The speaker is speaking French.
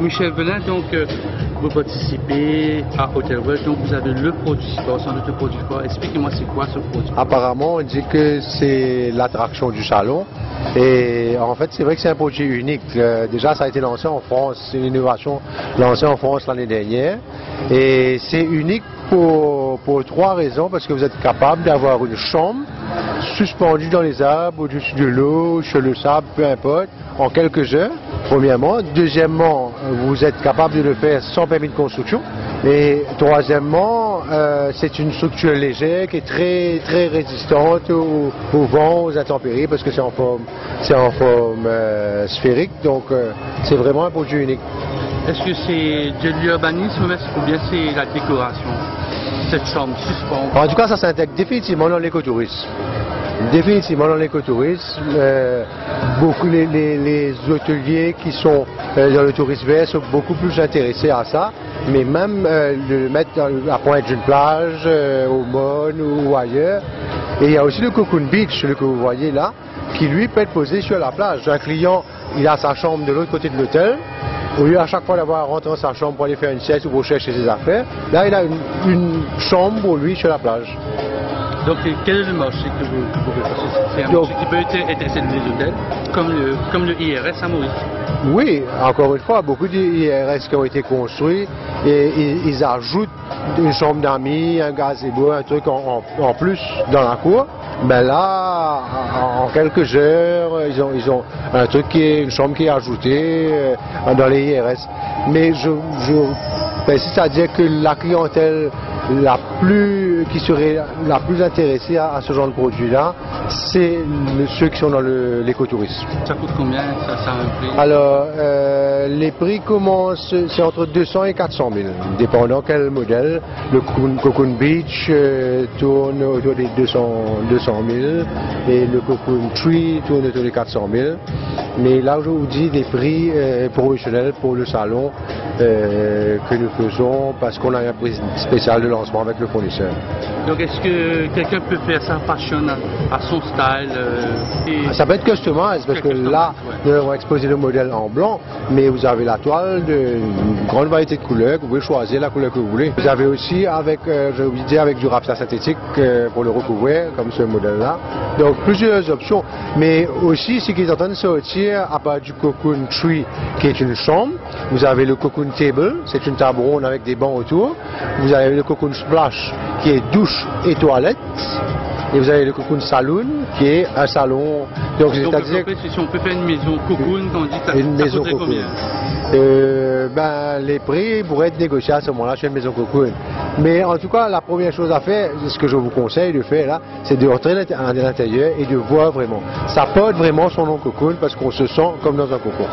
Michel Velin, donc vous participez à Hotel World, donc vous avez le produit sport, sans doute le produit sport. Expliquez-moi c'est quoi ce produit? Apparemment, on dit que c'est l'attraction du salon. Et en fait, c'est vrai que c'est un produit unique. Déjà, ça a été lancé en France, c'est une innovation lancée en France l'année dernière. Et c'est unique pour trois raisons, parce que vous êtes capable d'avoir une chambre suspendue dans les arbres, au-dessus de l'eau, sur le sable, peu importe, en quelques heures, premièrement. Deuxièmement, vous êtes capable de le faire sans permis de construction. Et troisièmement, c'est une structure légère qui est très résistante au vent, aux intempéries, parce que c'est en forme sphérique, donc c'est vraiment un produit unique. Est-ce que c'est de l'urbanisme ou bien c'est la décoration, cette chambre suspendue? En tout cas, ça s'intègre définitivement dans l'écotourisme. Définitivement dans l'écotourisme. Beaucoup les hôteliers qui sont dans le tourisme vert sont beaucoup plus intéressés à ça, mais même de le mettre à pointe d'une plage, au Mon ou ailleurs. Et il y a aussi le Cocoon Beach, le que vous voyez là, qui lui peut être posé sur la plage. Un client, il a sa chambre de l'autre côté de l'hôtel. Au lieu à chaque fois d'avoir à rentrer dans sa chambre pour aller faire une sieste ou pour chercher ses affaires, là il a une chambre pour lui sur la plage. Donc quel est le marché que vous pouvez passer? C'est un marché qui peut être intéressé dans les hôtels, comme le IRS à Maurice. Oui, encore une fois, beaucoup d'IRS qui ont été construits et ils ajoutent une chambre d'amis, un gazebo, un truc en plus dans la cour. Ben là, en quelques heures, ils ont un truc une chambre qui est ajoutée dans les IRS. Mais je persiste à dire que la clientèle qui serait la plus intéressée à ce genre de produit-là, c'est ceux qui sont dans l'écotourisme. Ça coûte combien? Ça a un prix? Alors, les prix commencent, c'est entre 200 et 400 000, dépendant quel modèle. Le Cocoon Beach tourne autour des 200 000 et le Cocoon Tree tourne autour des 400 000. Mais là, je vous dis des prix promotionnels pour le salon que nous faisons parce qu'on a un prix spécial de lancement avec le fournisseur. Donc est-ce que quelqu'un peut faire sa fashion à son style Ça peut être customized parce que là, nous avons exposé le modèle en blanc, mais vous avez la toile d'une grande variété de couleurs, vous pouvez choisir la couleur que vous voulez. Vous avez aussi avec du raffia synthétique pour le recouvrir, comme ce modèle-là. Donc plusieurs options, mais aussi ce qui est en train de sortir à part du Cocoon Tree, qui est une chambre. Vous avez le Cocoon Table, c'est une table ronde avec des bancs autour. Vous avez le Cocoon Splash, qui est douche et toilette. Et vous avez le Cocoon Saloon, qui est un salon. Donc c'est-à-dire si on peut faire une maison Cocoon, on dit ça, une maison coûterait Cocoon. Combien? Les prix pourraient être négociés à ce moment-là chez une maison Cocoon. Mais en tout cas, la première chose à faire, ce que je vous conseille de faire là, c'est de rentrer à l'intérieur et de voir vraiment. Ça porte vraiment son nom Cocoon parce qu'on se sent comme dans un cocon.